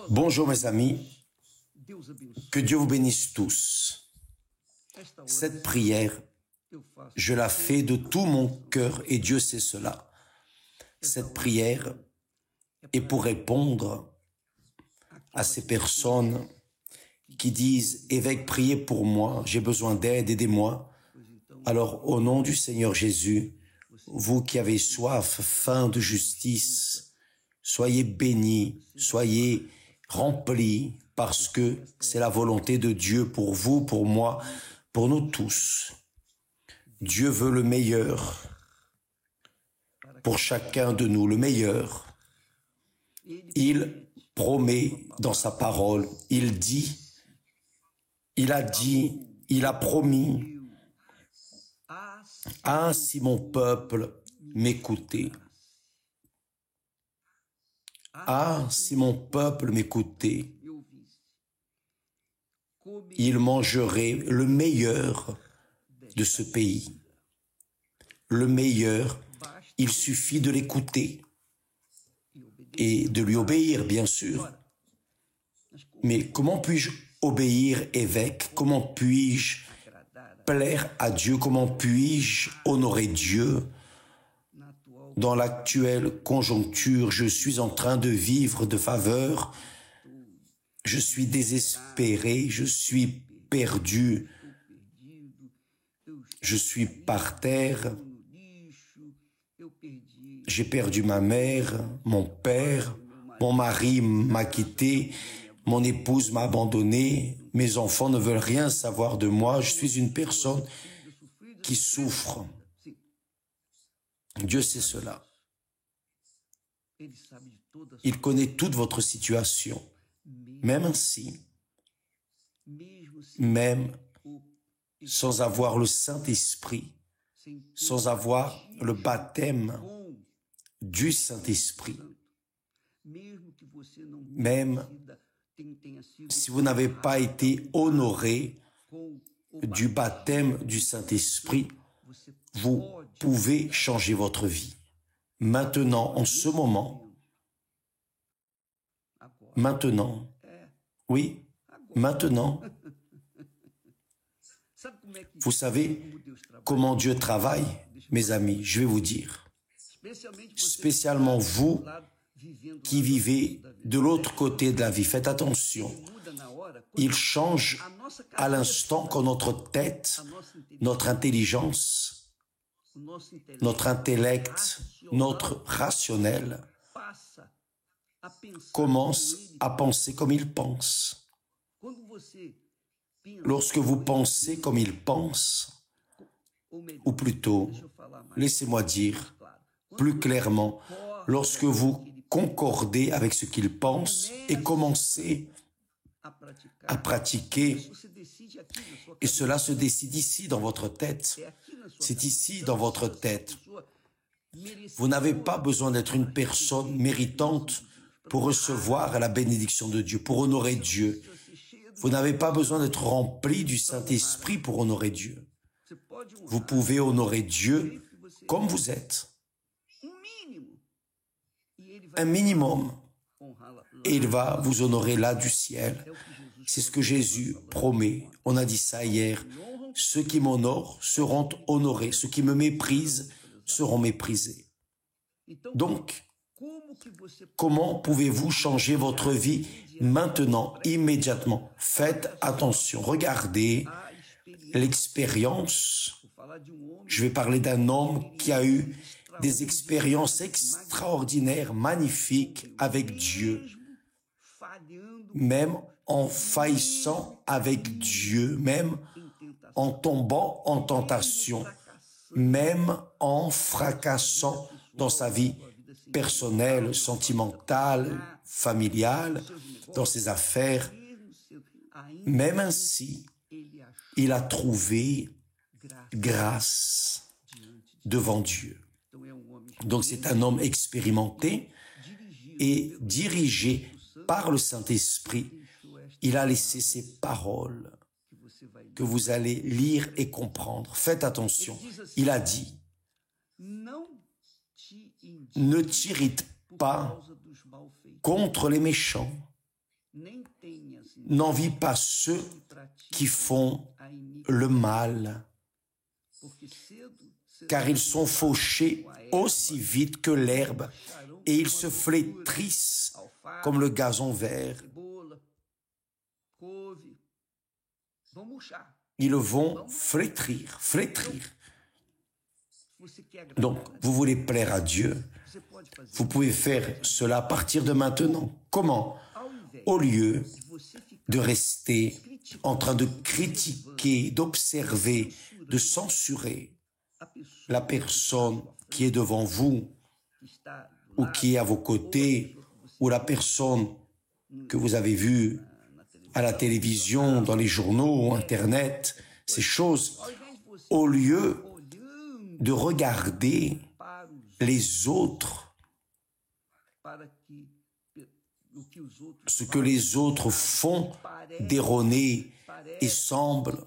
Bonjour mes amis, que Dieu vous bénisse tous. Cette prière, je la fais de tout mon cœur et Dieu sait cela. Cette prière est pour répondre à ces personnes qui disent « Évêque, priez pour moi, j'ai besoin d'aide, aidez-moi ». Alors au nom du Seigneur Jésus, vous qui avez soif, faim de justice, soyez bénis, soyez remplis, parce que c'est la volonté de Dieu pour vous, pour moi, pour nous tous. Dieu veut le meilleur pour chacun de nous, le meilleur. Il promet dans sa parole, il dit, il a dit, il a promis, « Ah, si mon peuple m'écoutait !» Ah, si mon peuple m'écoutait, il mangerait le meilleur de ce pays. Le meilleur, il suffit de l'écouter et de lui obéir, bien sûr. Mais comment puis-je obéir, évêque? Comment puis-je plaire à Dieu? Comment puis-je honorer Dieu? Dans l'actuelle conjoncture, je suis en train de vivre de faveur, je suis désespéré, je suis perdu, je suis par terre, j'ai perdu ma mère, mon père, mon mari m'a quitté, mon épouse m'a abandonné, mes enfants ne veulent rien savoir de moi, je suis une personne qui souffre. Dieu sait cela. Il connaît toute votre situation. Même ainsi, même sans avoir le Saint-Esprit, sans avoir le baptême du Saint-Esprit, même si vous n'avez pas été honoré du baptême du Saint-Esprit, vous pouvez changer votre vie. Maintenant, en ce moment, maintenant, oui, maintenant, vous savez comment Dieu travaille, mes amis, je vais vous dire. Spécialement vous qui vivez de l'autre côté de la vie, faites attention. Il change à l'instant quand notre tête, notre intelligence, notre intellect, notre rationnel commence à penser comme il pense. Lorsque vous pensez comme il pense, ou plutôt, laissez-moi dire plus clairement, lorsque vous concordez avec ce qu'il pense et commencez à pratiquer, et cela se décide ici dans votre tête, c'est ici dans votre tête. Vous n'avez pas besoin d'être une personne méritante pour recevoir la bénédiction de Dieu, pour honorer Dieu. Vous n'avez pas besoin d'être rempli du Saint-Esprit pour honorer Dieu. Vous pouvez honorer Dieu comme vous êtes. Un minimum. Et il va vous honorer là du ciel. C'est ce que Jésus promet. On a dit ça hier. Ceux qui m'honorent seront honorés. Ceux qui me méprisent seront méprisés. Donc, comment pouvez-vous changer votre vie maintenant, immédiatement? Faites attention. Regardez l'expérience. Je vais parler d'un homme qui a eu des expériences extraordinaires, magnifiques avec Dieu. Même en faillissant avec Dieu, même en tombant en tentation, même en fracassant dans sa vie personnelle, sentimentale, familiale, dans ses affaires. Même ainsi, il a trouvé grâce devant Dieu. Donc c'est un homme expérimenté et dirigé par le Saint-Esprit. Il a laissé ces paroles que vous allez lire et comprendre. Faites attention. Il a dit, ne t'irrite pas contre les méchants, n'envie pas ceux qui font le mal, car ils sont fauchés aussi vite que l'herbe, et ils se flétrissent comme le gazon vert. Ils vont flétrir. Donc, vous voulez plaire à Dieu, vous pouvez faire cela à partir de maintenant. Comment? Au lieu de rester en train de critiquer, d'observer, de censurer la personne qui est devant vous ou qui est à vos côtés ou la personne que vous avez vue à la télévision, dans les journaux, Internet, ces choses, au lieu de regarder les autres, ce que les autres font d'erroné et semble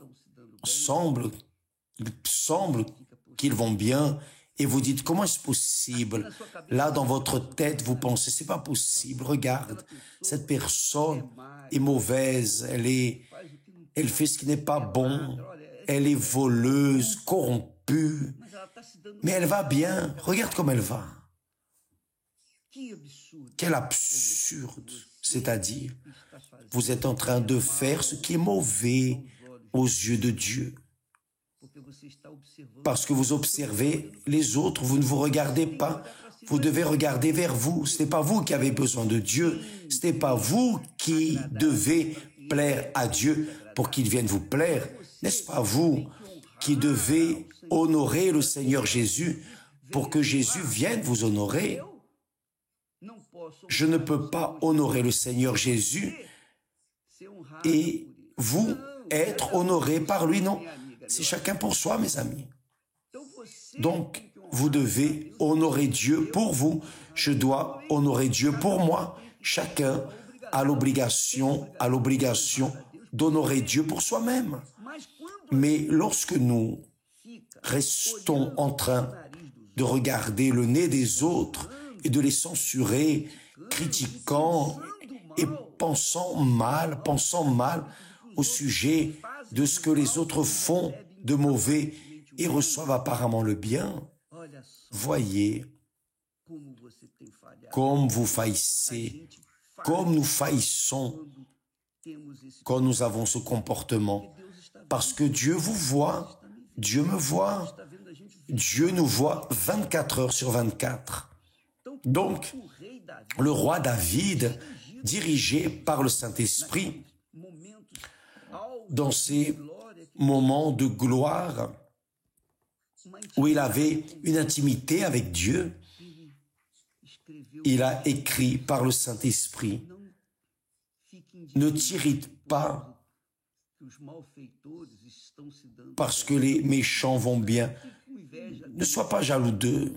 qu'ils vont bien, et vous dites, comment est-ce possible? Là, dans votre tête, vous pensez, c'est pas possible, regarde, cette personne est mauvaise, elle fait ce qui n'est pas bon, elle est voleuse, corrompue, mais elle va bien, regarde comme elle va. Quel absurde, c'est-à-dire, vous êtes en train de faire ce qui est mauvais aux yeux de Dieu. Parce que vous observez les autres, vous ne vous regardez pas, vous devez regarder vers vous. Ce n'est pas vous qui avez besoin de Dieu, ce n'est pas vous qui devez plaire à Dieu pour qu'il vienne vous plaire. N'est-ce pas vous qui devez honorer le Seigneur Jésus pour que Jésus vienne vous honorer? Je ne peux pas honorer le Seigneur Jésus et vous être honoré par lui, non. C'est chacun pour soi, mes amis. Donc, vous devez honorer Dieu pour vous. Je dois honorer Dieu pour moi. Chacun a l'obligation d'honorer Dieu pour soi-même. Mais lorsque nous restons en train de regarder le nez des autres et de les censurer, critiquant et pensant mal au sujet de ce que les autres font de mauvais et reçoivent apparemment le bien, voyez comme vous faillissez, comme nous faillissons quand nous avons ce comportement. Parce que Dieu vous voit, Dieu me voit, Dieu nous voit 24 heures sur 24. Donc, le roi David, dirigé par le Saint-Esprit, dans ces moments de gloire où il avait une intimité avec Dieu, il a écrit par le Saint-Esprit, ne t'irrite pas parce que les méchants vont bien. Ne sois pas jaloux d'eux.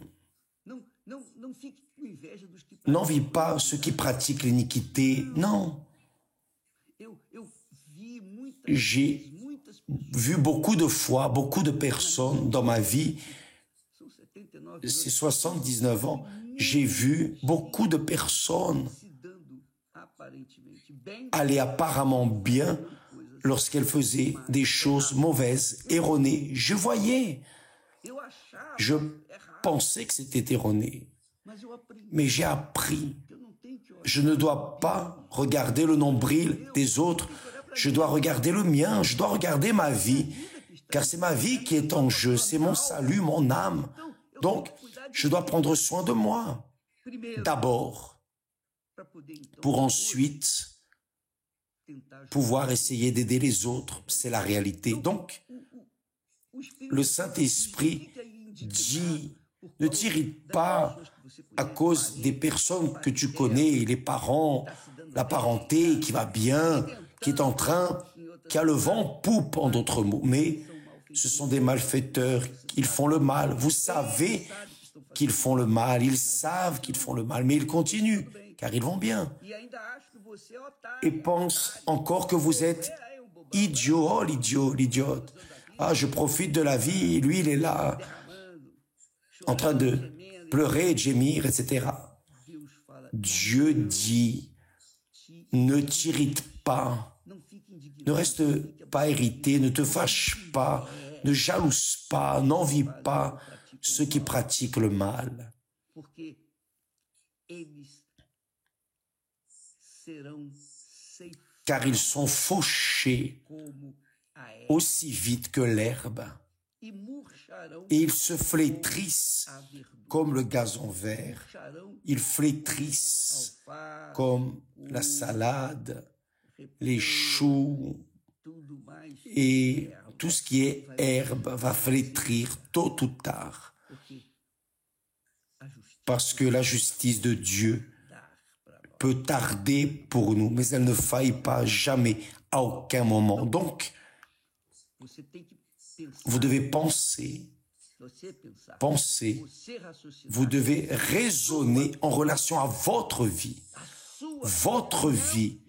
N'envie pas ceux qui pratiquent l'iniquité. Non. J'ai vu beaucoup de fois, beaucoup de personnes dans ma vie, ces 79 ans, j'ai vu beaucoup de personnes aller apparemment bien lorsqu'elles faisaient des choses mauvaises, erronées. Je voyais, je pensais que c'était erroné, mais j'ai appris. Je ne dois pas regarder le nombril des autres, je dois regarder le mien, je dois regarder ma vie, car c'est ma vie qui est en jeu, c'est mon salut, mon âme. Donc, je dois prendre soin de moi, d'abord, pour ensuite pouvoir essayer d'aider les autres. C'est la réalité. Donc, le Saint-Esprit dit, ne t'irrite pas à cause des personnes que tu connais, les parents, la parenté qui va bien, qui est en train, qui a le vent en poupe, en d'autres mots. Mais ce sont des malfaiteurs, ils font le mal. Vous savez qu'ils font le mal, ils savent qu'ils font le mal, mais ils continuent, car ils vont bien. Et pensent encore que vous êtes idiot, oh l'idiote. Ah, je profite de la vie, lui il est là, en train de pleurer, de gémir, etc. Dieu dit, Ne t'irrite pas, ne reste pas irrité, ne te fâche pas, ne jalouse pas, n'envie pas ceux qui pratiquent le mal. Car ils sont fauchés aussi vite que l'herbe, et ils se flétrissent comme le gazon vert. Ils flétrissent comme la salade, les choux, et tout ce qui est herbe va flétrir tôt ou tard. Parce que la justice de Dieu peut tarder pour nous, mais elle ne faille pas jamais, à aucun moment. Donc, vous devez penser, vous devez raisonner en relation à votre vie. Votre vie,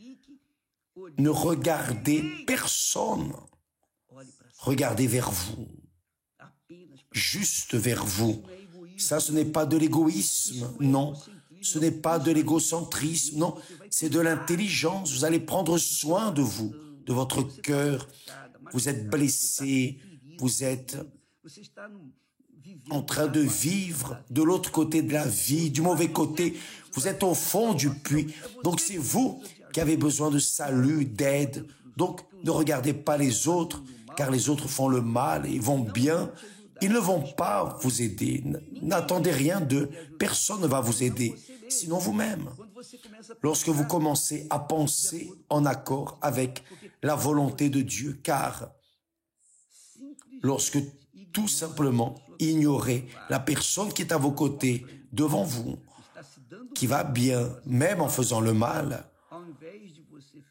ne regardez personne, regardez vers vous, juste vers vous. Ça, ce n'est pas de l'égoïsme, non. Ce n'est pas de l'égocentrisme, non. C'est de l'intelligence. Vous allez prendre soin de vous, de votre cœur. Vous êtes blessé, vous êtes en train de vivre de l'autre côté de la vie, du mauvais côté. Vous êtes au fond du puits. Donc c'est vous qui avez besoin de salut, d'aide. Donc ne regardez pas les autres, car les autres font le mal et vont bien. Ils ne vont pas vous aider. N'attendez rien d'eux. Personne ne va vous aider, sinon vous-même. Lorsque vous commencez à penser en accord avec la volonté de Dieu, car lorsque tout simplement ignorez la personne qui est à vos côtés, devant vous, qui va bien, même en faisant le mal,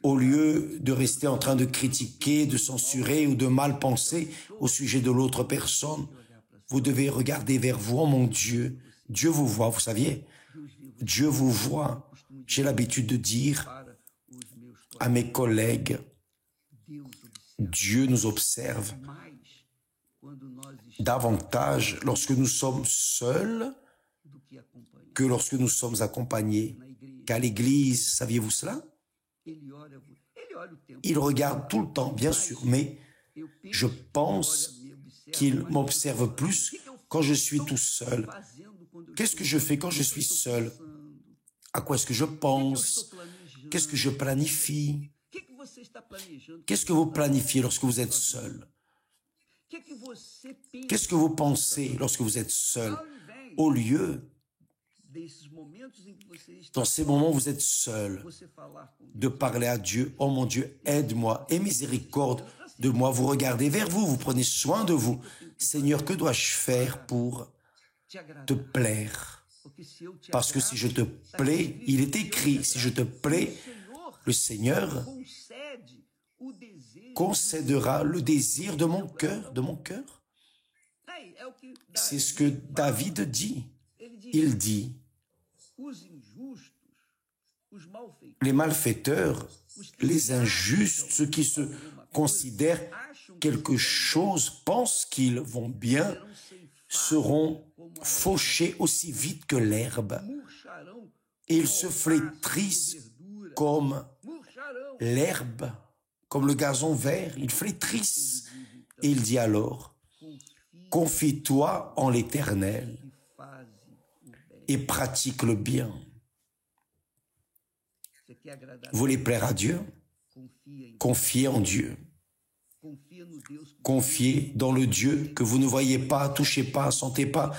au lieu de rester en train de critiquer, de censurer ou de mal penser au sujet de l'autre personne, vous devez regarder vers vous. Oh mon Dieu, Dieu vous voit, vous saviez, Dieu vous voit. J'ai l'habitude de dire à mes collègues, Dieu nous observe davantage lorsque nous sommes seuls que lorsque nous sommes accompagnés. Qu'à l'église, saviez-vous cela? Il regarde tout le temps, bien sûr, mais je pense qu'il m'observe plus quand je suis tout seul. Qu'est-ce que je fais quand je suis seul? À quoi est-ce que je pense? Qu'est-ce que je planifie? Qu'est-ce que vous planifiez lorsque vous êtes seul? Qu'est-ce que vous pensez lorsque vous êtes seul? Au lieu, dans ces moments où vous êtes seul, de parler à Dieu, « Oh mon Dieu, aide-moi, aie miséricorde de moi », vous regardez vers vous, vous prenez soin de vous. « Seigneur, que dois-je faire pour te plaire ?» Parce que si je te plais, il est écrit, si je te plais, le Seigneur concédera le désir de mon cœur, C'est ce que David dit. Il dit, les malfaiteurs, les injustes, ceux qui se considèrent quelque chose, pensent qu'ils vont bien, seront fauchés aussi vite que l'herbe. Et ils se flétrissent comme l'herbe, comme le gazon vert, ils flétrissent. Et il dit alors, confie-toi en l'Éternel et pratique le bien. Vous voulez plaire à Dieu? Confiez en Dieu. Confiez dans le Dieu que vous ne voyez pas, touchez pas, sentez pas,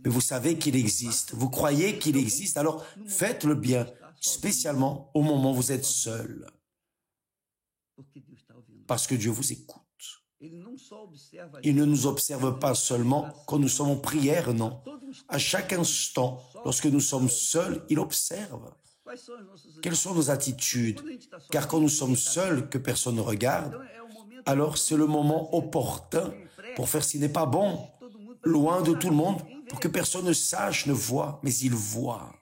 mais vous savez qu'il existe. Vous croyez qu'il existe, alors faites le bien, spécialement au moment où vous êtes seul. Parce que Dieu vous écoute. Il ne nous observe pas seulement quand nous sommes en prière, non. À chaque instant, lorsque nous sommes seuls, il observe. Quelles sont nos attitudes? Car quand nous sommes seuls, que personne ne regarde, alors c'est le moment opportun pour faire ce qui n'est pas bon, loin de tout le monde, pour que personne ne sache, ne voie, mais il voit.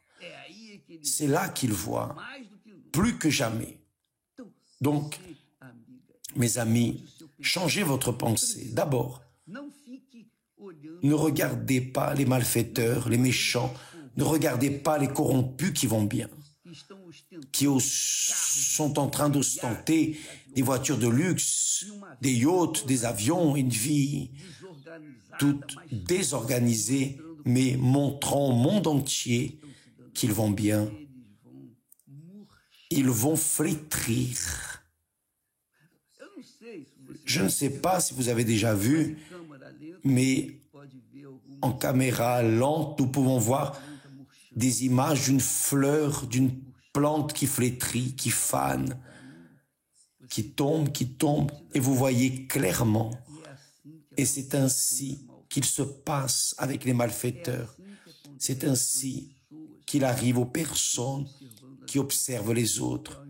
C'est là qu'il voit, plus que jamais. Donc, mes amis, changez votre pensée. D'abord, ne regardez pas les malfaiteurs, les méchants, ne regardez pas les corrompus qui vont bien. qui sont en train d'ostenter des voitures de luxe, des yachts, des avions, une vie toute désorganisée, mais montrant au monde entier qu'ils vont bien. Ils vont flétrir. Je ne sais pas si vous avez déjà vu, mais en caméra lente, nous pouvons voir des images d'une fleur, d'une plante qui flétrit, qui fane, qui tombe, et vous voyez clairement. Et c'est ainsi qu'il se passe avec les malfaiteurs. C'est ainsi qu'il arrive aux personnes qui observent les autres,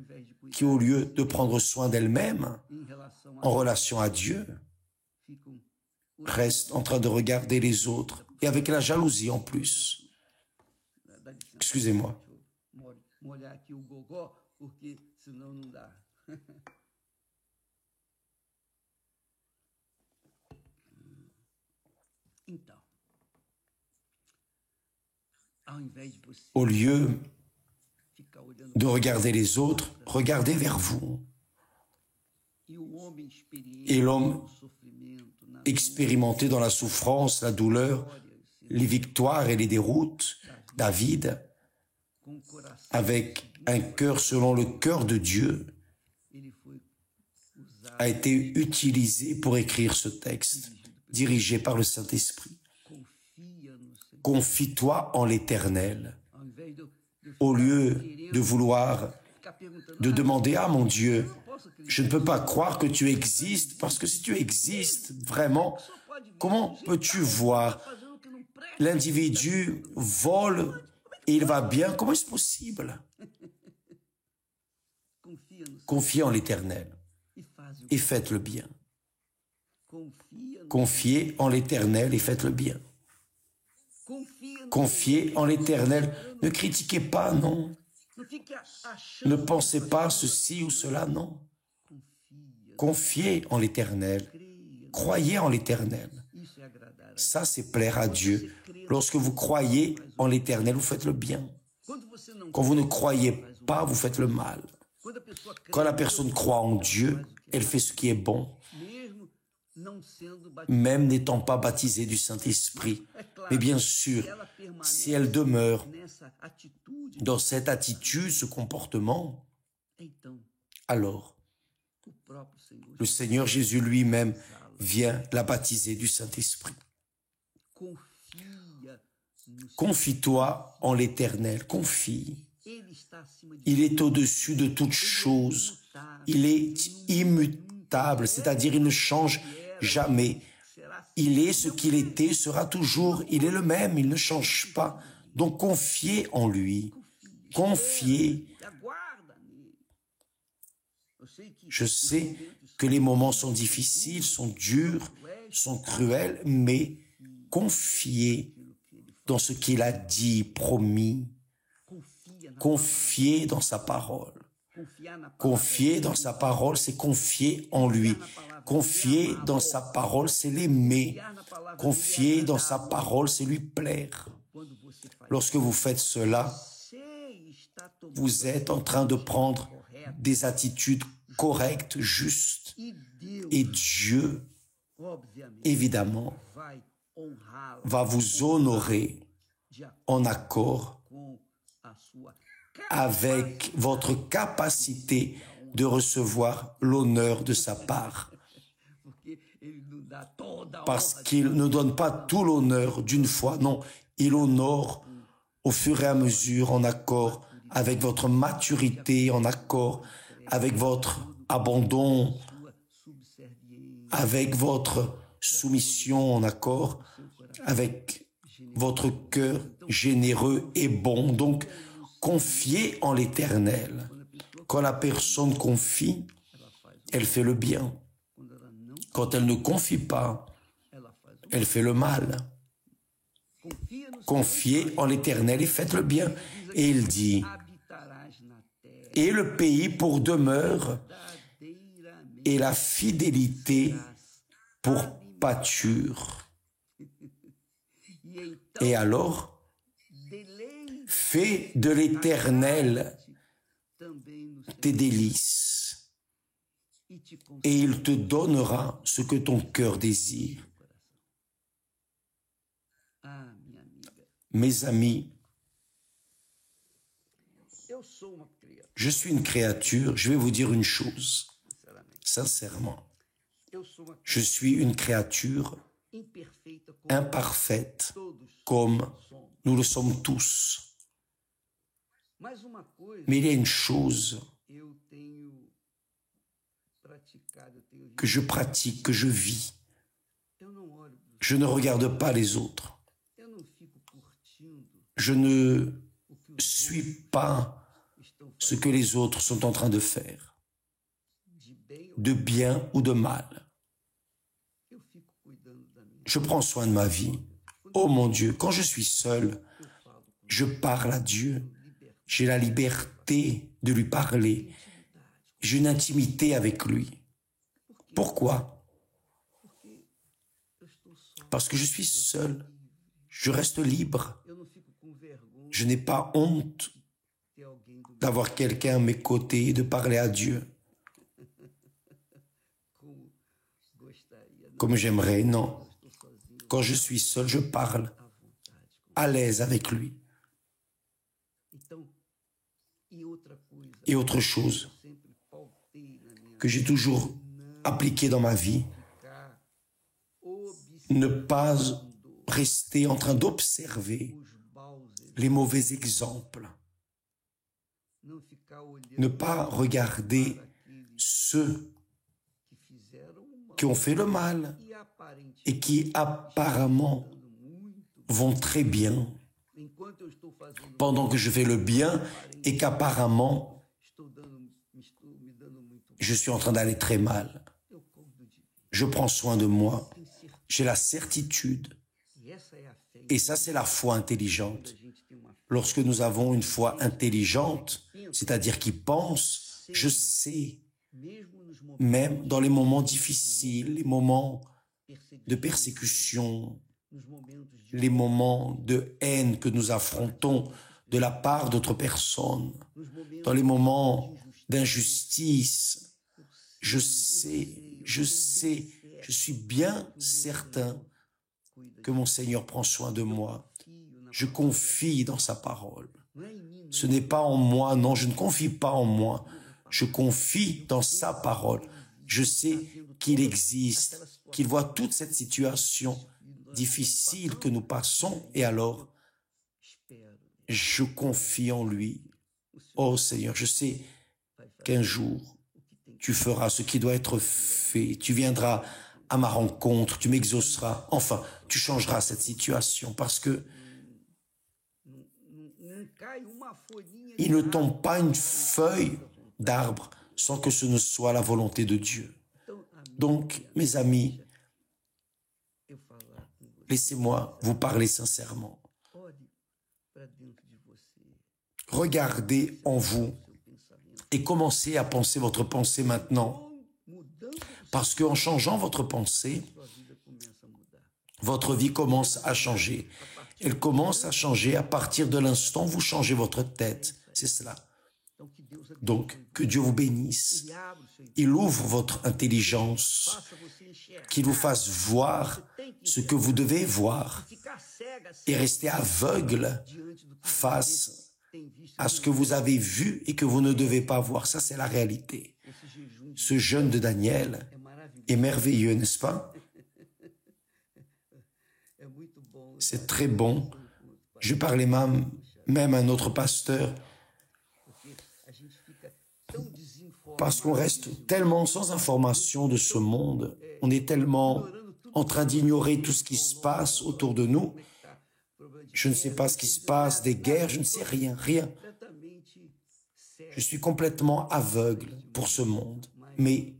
qui au lieu de prendre soin d'elles-mêmes en relation à Dieu, restent en train de regarder les autres, et avec la jalousie en plus. Excusez-moi. Au lieu de regarder les autres, regardez vers vous. Et l'homme expérimenté dans la souffrance, la douleur, les victoires et les déroutes, David, avec un cœur selon le cœur de Dieu, a été utilisé pour écrire ce texte, dirigé par le Saint-Esprit. Confie-toi en l'Éternel. Au lieu de vouloir, de demander « Ah mon Dieu, je ne peux pas croire que tu existes, parce que si tu existes vraiment, comment peux-tu voir l'individu vole et il va bien? Comment est-ce possible ?» Confiez en l'Éternel et faites le bien. Confiez en l'Éternel et faites le bien. Confiez en l'Éternel. Ne critiquez pas, non. Ne pensez pas ceci ou cela, non. Confiez en l'Éternel. Croyez en l'Éternel. Ça, c'est plaire à Dieu. Lorsque vous croyez en l'Éternel, vous faites le bien. Quand vous ne croyez pas, vous faites le mal. Quand la personne croit en Dieu, elle fait ce qui est bon, même n'étant pas baptisée du Saint-Esprit. Mais bien sûr, si elle demeure dans cette attitude, ce comportement, alors le Seigneur Jésus lui-même vient la baptiser du Saint-Esprit. Confie-toi en l'Éternel, confie. Il est au-dessus de toutes choses. Il est immutable, c'est-à-dire il ne change jamais. Il est ce qu'il était, sera toujours. Il est le même, il ne change pas. Donc confiez en lui. Confiez. Je sais que les moments sont difficiles, sont durs, sont cruels, mais confiez dans ce qu'il a dit, promis. Confiez dans sa parole. Confier dans sa parole, c'est confier en lui. Confier dans sa parole, c'est l'aimer. Confier dans sa parole, c'est lui plaire. Lorsque vous faites cela, vous êtes en train de prendre des attitudes correctes, justes. Et Dieu, évidemment, va vous honorer en accord avec votre capacité de recevoir l'honneur de sa part. Parce qu'il ne donne pas tout l'honneur d'une fois, non, il honore au fur et à mesure en accord avec votre maturité, en accord avec votre abandon, avec votre soumission, en accord avec votre cœur généreux et bon. Donc, confiez en l'Éternel. Quand la personne confie, elle fait le bien. Quand elle ne confie pas, elle fait le mal. Confiez en l'Éternel et faites le bien. Et il dit, et le pays pour demeure, et la fidélité pour pâture. Et alors, fais de l'Éternel tes délices et il te donnera ce que ton cœur désire. Mes amis, je suis une créature, je vais vous dire une chose, sincèrement. Je suis une créature imparfaite comme nous le sommes tous. Mais il y a une chose que je pratique, que je vis. Je ne regarde pas les autres. Je ne suis pas ce que les autres sont en train de faire, de bien ou de mal. Je prends soin de ma vie. Oh mon Dieu, quand je suis seul, je parle à Dieu. J'ai la liberté de lui parler. J'ai une intimité avec lui. Pourquoi? Parce que je suis seul. Je reste libre. Je n'ai pas honte d'avoir quelqu'un à mes côtés et de parler à Dieu. Comme j'aimerais, non. Quand je suis seul, je parle à l'aise avec lui. Et autre chose que j'ai toujours appliqué dans ma vie, ne pas rester en train d'observer les mauvais exemples. Ne pas regarder ceux qui ont fait le mal et qui apparemment vont très bien, pendant que je fais le bien et qu'apparemment je suis en train d'aller très mal. Je prends soin de moi. J'ai la certitude. Et ça, c'est la foi intelligente. Lorsque nous avons une foi intelligente, c'est-à-dire qui pense, je sais, même dans les moments difficiles, les moments de persécution, les moments de haine que nous affrontons de la part d'autres personnes, dans les moments d'injustice, je suis bien certain que mon Seigneur prend soin de moi. Je confie dans sa parole. Ce n'est pas en moi, non, je ne confie pas en moi. Je confie dans sa parole. Je sais qu'il existe, qu'il voit toute cette situation difficile que nous passons, et alors, je confie en lui. Oh Seigneur, je sais qu'un jour, tu feras ce qui doit être fait. Tu viendras à ma rencontre, tu m'exauceras. Enfin, tu changeras cette situation parce que il ne tombe pas une feuille d'arbre sans que ce ne soit la volonté de Dieu. Donc, mes amis, laissez-moi vous parler sincèrement. Regardez en vous et commencez à penser votre pensée maintenant. Parce qu'en changeant votre pensée, votre vie commence à changer. Elle commence à changer à partir de l'instant où vous changez votre tête. C'est cela. Donc, que Dieu vous bénisse. Il ouvre votre intelligence, qu'il vous fasse voir ce que vous devez voir et rester aveugle face à ce que vous avez vu et que vous ne devez pas voir. Ça, c'est la réalité. Ce jeûne de Daniel est merveilleux, n'est-ce pas? C'est très bon. Je parlais même à un autre pasteur parce qu'on reste tellement sans information de ce monde. On est tellement en train d'ignorer tout ce qui se passe autour de nous. Je ne sais pas ce qui se passe, des guerres, je ne sais rien. Je suis complètement aveugle pour ce monde, mais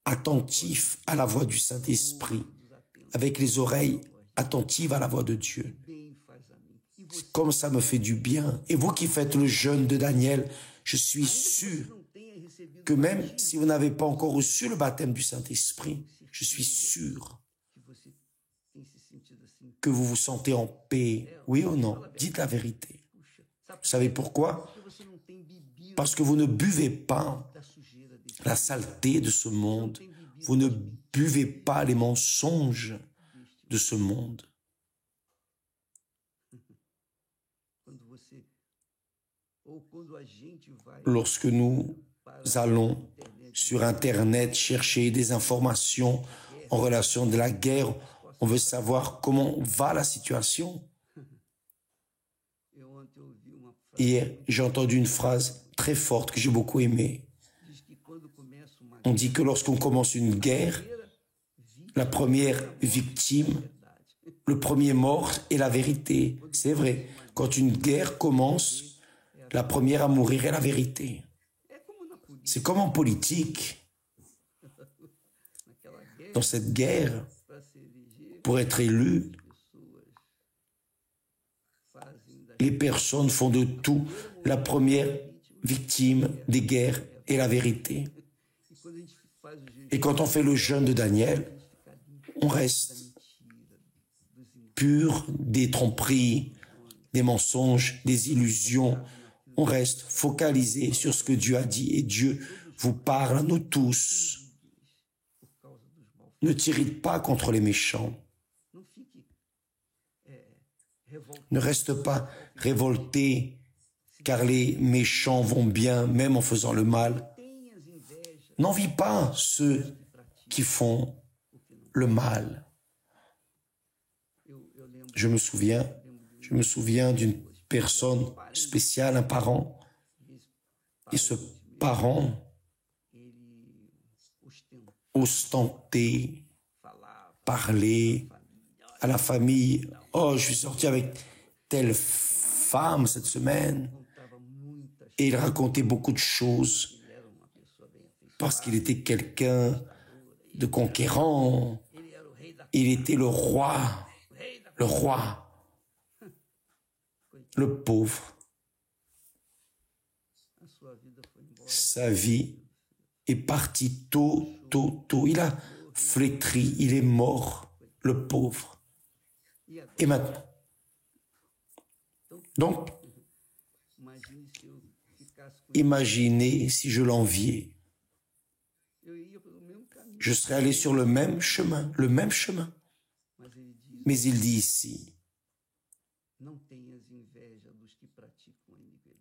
attentif à la voix du Saint-Esprit, avec les oreilles attentives à la voix de Dieu. Comme ça me fait du bien. Et vous qui faites le jeûne de Daniel, je suis sûr que même si vous n'avez pas encore reçu le baptême du Saint-Esprit, je suis sûr que vous vous sentez en paix. Oui ou non? Dites la vérité. Vous savez pourquoi? Parce que vous ne buvez pas la saleté de ce monde. Vous ne buvez pas les mensonges de ce monde. Lorsque nous allons sur Internet chercher des informations en relation de la guerre, on veut savoir comment va la situation. Hier, j'ai entendu une phrase très forte que j'ai beaucoup aimée. On dit que lorsqu'on commence une guerre, la première victime, le premier mort est la vérité. C'est vrai, quand une guerre commence, la première à mourir est la vérité. C'est comme en politique. Dans cette guerre, pour être élu, les personnes font de tout. La première victime des guerres est la vérité. Et quand on fait le jeûne de Daniel, on reste pur des tromperies, des mensonges, des illusions. On reste focalisé sur ce que Dieu a dit. Et Dieu vous parle à nous tous. Ne t'irrite pas contre les méchants. Ne reste pas révolté car les méchants vont bien même en faisant le mal. N'envie pas ceux qui font le mal. Je me souviens d'une personne spéciale, un parent. Et ce parent ostentait, parlait à la famille. Oh, je suis sorti avec telle femme cette semaine. Et il racontait beaucoup de choses parce qu'il était quelqu'un de conquérant. Il était le roi. Le pauvre. Sa vie est partie tôt. Il a flétri, il est mort, le pauvre. Et maintenant? Donc, imaginez si je l'enviais. Je serais allé sur le même chemin. Mais il dit ici,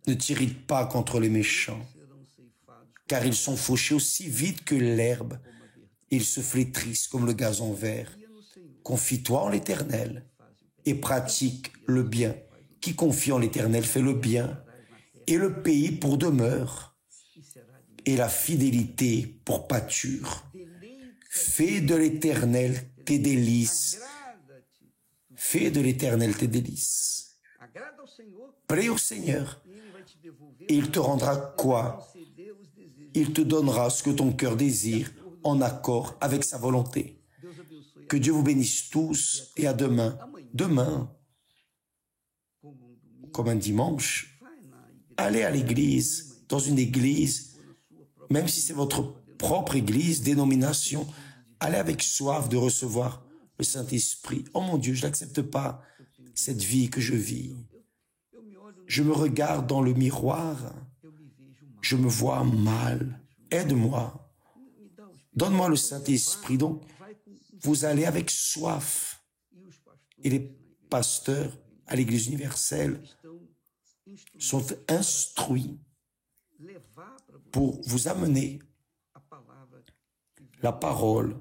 ne t'irrite pas contre les méchants, car ils sont fauchés aussi vite que l'herbe. Ils se flétrissent comme le gazon vert. Confie-toi en l'Éternel et pratique le bien. Qui confie en l'Éternel fait le bien, et le pays pour demeure, et la fidélité pour pâture. Fais de l'Éternel tes délices. Fais de l'Éternel tes délices. Prie au Seigneur, et il te rendra quoi? Il te donnera ce que ton cœur désire, en accord avec sa volonté. Que Dieu vous bénisse tous, et à demain. Demain, comme un dimanche, allez à l'église, dans une église, même si c'est votre propre église, dénomination, allez avec soif de recevoir le Saint-Esprit. Oh mon Dieu, je n'accepte pas cette vie que je vis. Je me regarde dans le miroir, je me vois mal. Aide-moi. Donne-moi le Saint-Esprit. Donc, vous allez avec soif. Et les pasteurs à l'Église universelle sont instruits pour vous amener la parole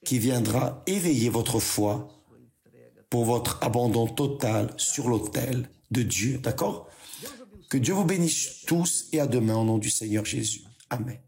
qui viendra éveiller votre foi pour votre abandon total sur l'autel de Dieu. D'accord? Que Dieu vous bénisse tous et à demain au nom du Seigneur Jésus. Amen.